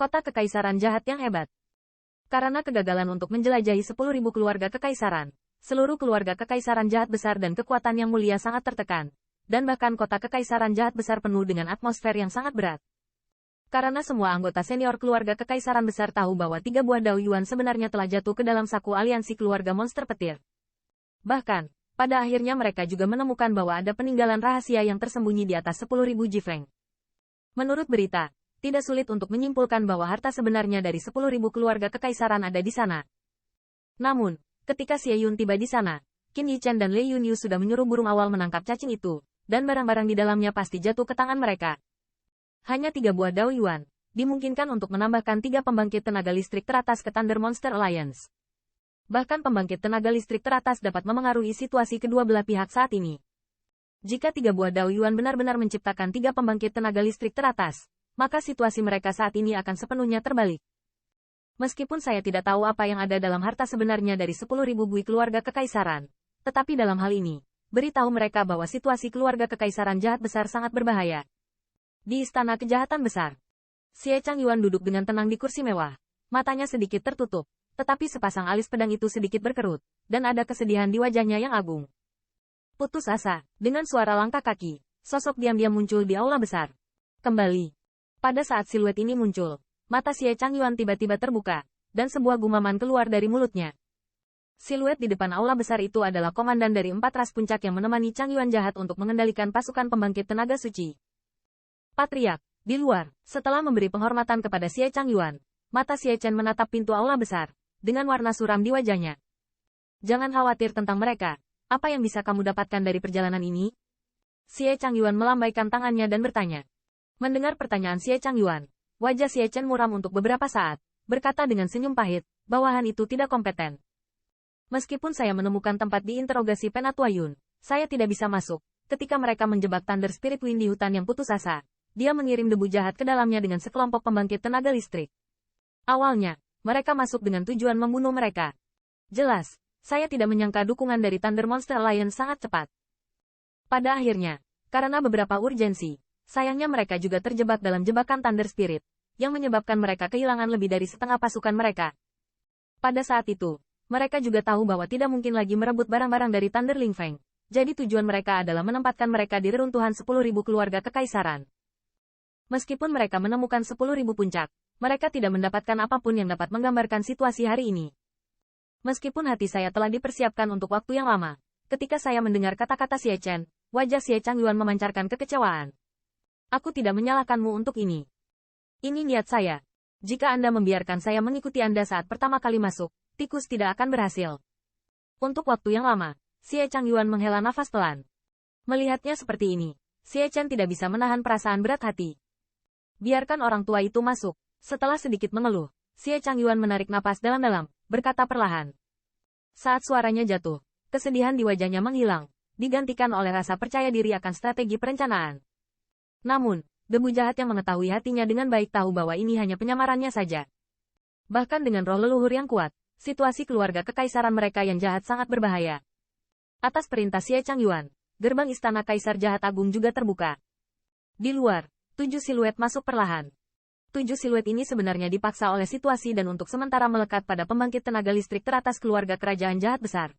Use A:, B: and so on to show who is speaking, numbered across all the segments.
A: Kota Kekaisaran Jahat yang hebat. Karena kegagalan untuk menjelajahi 10.000 keluarga kekaisaran, seluruh keluarga kekaisaran jahat besar dan kekuatan yang mulia sangat tertekan. Dan bahkan kota Kekaisaran Jahat besar penuh dengan atmosfer yang sangat berat. Karena semua anggota senior keluarga kekaisaran besar tahu bahwa 3 buah Dao Yuan sebenarnya telah jatuh ke dalam saku aliansi keluarga monster petir. Bahkan, pada akhirnya mereka juga menemukan bahwa ada peninggalan rahasia yang tersembunyi di atas 10.000 Jifeng. Menurut berita, tidak sulit untuk menyimpulkan bahwa harta sebenarnya dari 10.000 keluarga kekaisaran ada di sana. Namun, ketika Xie Yun tiba di sana, Qin Yichen dan Lei Yunyu sudah menyuruh burung awal menangkap cacing itu, dan barang-barang di dalamnya pasti jatuh ke tangan mereka. Hanya 3 buah Dao Yuan, dimungkinkan untuk menambahkan 3 pembangkit tenaga listrik teratas ke Thunder Monster Alliance. Bahkan pembangkit tenaga listrik teratas dapat memengaruhi situasi kedua belah pihak saat ini. Jika 3 buah Dao Yuan benar-benar menciptakan 3 pembangkit tenaga listrik teratas, maka situasi mereka saat ini akan sepenuhnya terbalik. Meskipun saya tidak tahu apa yang ada dalam harta sebenarnya dari 10.000 bui keluarga kekaisaran, tetapi dalam hal ini, beritahu mereka bahwa situasi keluarga kekaisaran jahat besar sangat berbahaya. Di Istana Kejahatan Besar, Xie Changyuan duduk dengan tenang di kursi mewah. Matanya sedikit tertutup, tetapi sepasang alis pedang itu sedikit berkerut, dan ada kesedihan di wajahnya yang agung. Putus asa, dengan suara langkah kaki, sosok diam-diam muncul di aula besar. Kembali. Pada saat siluet ini muncul, mata Xie Changyuan tiba-tiba terbuka, dan sebuah gumaman keluar dari mulutnya. Siluet di depan aula besar itu adalah komandan dari 4 ras puncak yang menemani Changyuan jahat untuk mengendalikan pasukan pembangkit tenaga suci. Patriark, di luar, setelah memberi penghormatan kepada Xie Changyuan, mata Xie Chen menatap pintu aula besar, dengan warna suram di wajahnya. Jangan khawatir tentang mereka, apa yang bisa kamu dapatkan dari perjalanan ini? Xie Changyuan melambaikan tangannya dan bertanya. Mendengar pertanyaan Xie Changyuan, wajah Xie Chen muram untuk beberapa saat, berkata dengan senyum pahit, bawahan itu tidak kompeten. Meskipun saya menemukan tempat di interogasi Penatua Yun, saya tidak bisa masuk, ketika mereka menjebak Thunder Spirit Wind di hutan yang putus asa. Dia mengirim debu jahat ke dalamnya dengan sekelompok pembangkit tenaga listrik. Awalnya, mereka masuk dengan tujuan membunuh mereka. Jelas, saya tidak menyangka dukungan dari Thunder Monster Alliance sangat cepat. Pada akhirnya, karena beberapa urgensi, sayangnya mereka juga terjebak dalam jebakan Thunder Spirit, yang menyebabkan mereka kehilangan lebih dari setengah pasukan mereka. Pada saat itu, mereka juga tahu bahwa tidak mungkin lagi merebut barang-barang dari Thunder Lingfeng, jadi tujuan mereka adalah menempatkan mereka di reruntuhan 10.000 keluarga kekaisaran. Meskipun mereka menemukan 10.000 puncak, mereka tidak mendapatkan apapun yang dapat menggambarkan situasi hari ini. Meskipun hati saya telah dipersiapkan untuk waktu yang lama, ketika saya mendengar kata-kata Xie Chen, wajah Xie Changyuan memancarkan kekecewaan. Aku tidak menyalahkanmu untuk ini. Ini niat saya. Jika Anda membiarkan saya mengikuti Anda saat pertama kali masuk, tikus tidak akan berhasil. Untuk waktu yang lama, Xie Changyuan menghela nafas pelan. Melihatnya seperti ini, Xie Chen tidak bisa menahan perasaan berat hati. Biarkan orang tua itu masuk. Setelah sedikit mengeluh, Xie Changyuan menarik napas dalam-dalam, berkata perlahan. Saat suaranya jatuh, kesedihan di wajahnya menghilang, digantikan oleh rasa percaya diri akan strategi perencanaan. Namun, debu jahat yang mengetahui hatinya dengan baik tahu bahwa ini hanya penyamarannya saja. Bahkan dengan roh leluhur yang kuat, situasi keluarga kekaisaran mereka yang jahat sangat berbahaya. Atas perintah Xie Changyuan, gerbang istana Kaisar Jahat Agung juga terbuka. Di luar, 7 siluet masuk perlahan. 7 siluet ini sebenarnya dipaksa oleh situasi dan untuk sementara melekat pada pembangkit tenaga listrik teratas keluarga kerajaan jahat besar.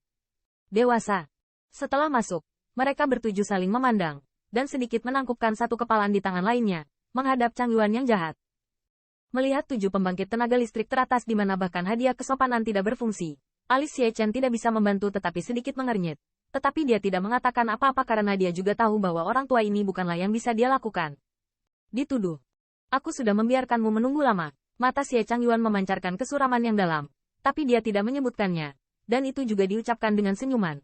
A: Dewasa. Setelah masuk, mereka bertuju saling memandang, dan sedikit menangkupkan satu kepalan di tangan lainnya, menghadap Changyuan yang jahat. Melihat 7 pembangkit tenaga listrik teratas di mana bahkan hadiah kesopanan tidak berfungsi, alis Xie Chen tidak bisa membantu tetapi sedikit mengernyit. Tetapi dia tidak mengatakan apa-apa karena dia juga tahu bahwa orang tua ini bukanlah yang bisa dia lakukan. Dituduh. Aku sudah membiarkanmu menunggu lama. Mata Xie Changyuan memancarkan kesuraman yang dalam. Tapi dia tidak menyebutkannya. Dan itu juga diucapkan dengan senyuman.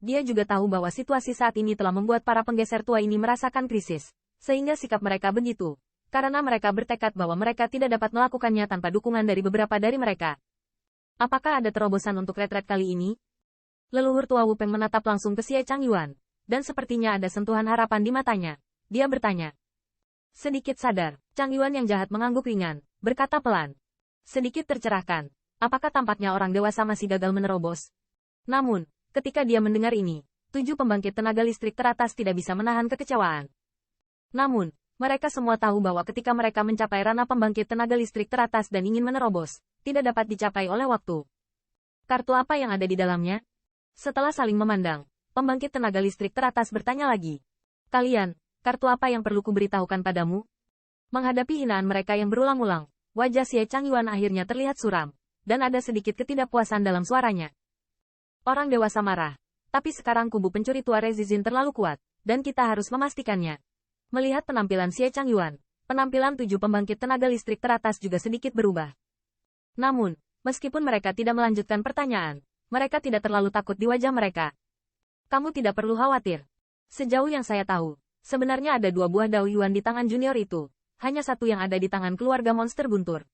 A: Dia juga tahu bahwa situasi saat ini telah membuat para penggeser tua ini merasakan krisis. Sehingga sikap mereka begitu. Karena mereka bertekad bahwa mereka tidak dapat melakukannya tanpa dukungan dari beberapa dari mereka. Apakah ada terobosan untuk retret kali ini? Leluhur tua Wu Peng menatap langsung ke Xie Changyuan. Dan sepertinya ada sentuhan harapan di matanya. Dia bertanya. Sedikit sadar, Changyuan yang jahat mengangguk ringan, berkata pelan. Sedikit tercerahkan. Apakah tampaknya orang dewasa masih gagal menerobos? Namun, ketika dia mendengar ini, 7 pembangkit tenaga listrik teratas tidak bisa menahan kekecewaan. Namun, Mereka semua tahu bahwa ketika mereka mencapai ranah pembangkit tenaga listrik teratas dan ingin menerobos, tidak dapat dicapai oleh waktu. Kartu apa yang ada di dalamnya? Setelah saling memandang, pembangkit tenaga listrik teratas bertanya lagi. Kalian, kartu apa yang perlu kuberitahukan padamu? Menghadapi hinaan mereka yang berulang-ulang, wajah Xie Changyuan akhirnya terlihat suram, dan ada sedikit ketidakpuasan dalam suaranya. Orang dewasa marah, tapi sekarang kubu pencuri tua Rezizin terlalu kuat, dan kita harus memastikannya. Melihat penampilan Xie Changyuan, penampilan 7 pembangkit tenaga listrik teratas juga sedikit berubah. Namun, meskipun mereka tidak melanjutkan pertanyaan, mereka tidak terlalu takut di wajah mereka. Kamu tidak perlu khawatir. Sejauh yang saya tahu, sebenarnya ada 2 buah Dao Yuan di tangan junior itu, hanya satu yang ada di tangan keluarga monster guntur.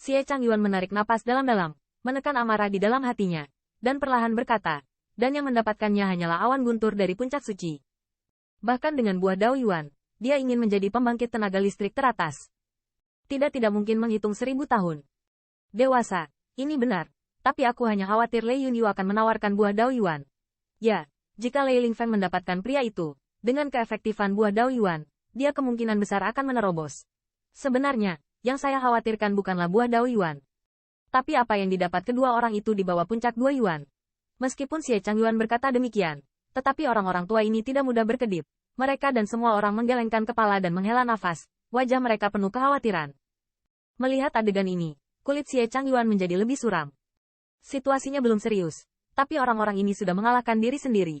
A: Xie Changyuan menarik napas dalam-dalam, menekan amarah di dalam hatinya, dan perlahan berkata, dan yang mendapatkannya hanyalah awan guntur dari puncak suci. Bahkan dengan buah Dao Yuan, dia ingin menjadi pembangkit tenaga listrik teratas. Tidak mungkin menghitung 1000 tahun. Dewasa, ini benar. Tapi aku hanya khawatir Lei Yunyu akan menawarkan buah Dao Yuan. Ya, jika Lei Lingfeng mendapatkan pria itu, dengan keefektifan buah Dao Yuan, dia kemungkinan besar akan menerobos. Sebenarnya, yang saya khawatirkan bukanlah buah Dao Yuan. Tapi apa yang didapat kedua orang itu di bawah puncak 2 Yuan. Meskipun Xie Changyuan berkata demikian, tetapi orang-orang tua ini tidak mudah berkedip. Mereka dan semua orang menggelengkan kepala dan menghela nafas, wajah mereka penuh kekhawatiran. Melihat adegan ini, kulit Xie Changyuan menjadi lebih suram. Situasinya belum serius, tapi orang-orang ini sudah mengalahkan diri sendiri.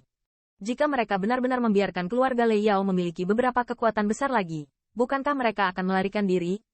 A: Jika mereka benar-benar membiarkan keluarga Lei Yao memiliki beberapa kekuatan besar lagi, bukankah mereka akan melarikan diri?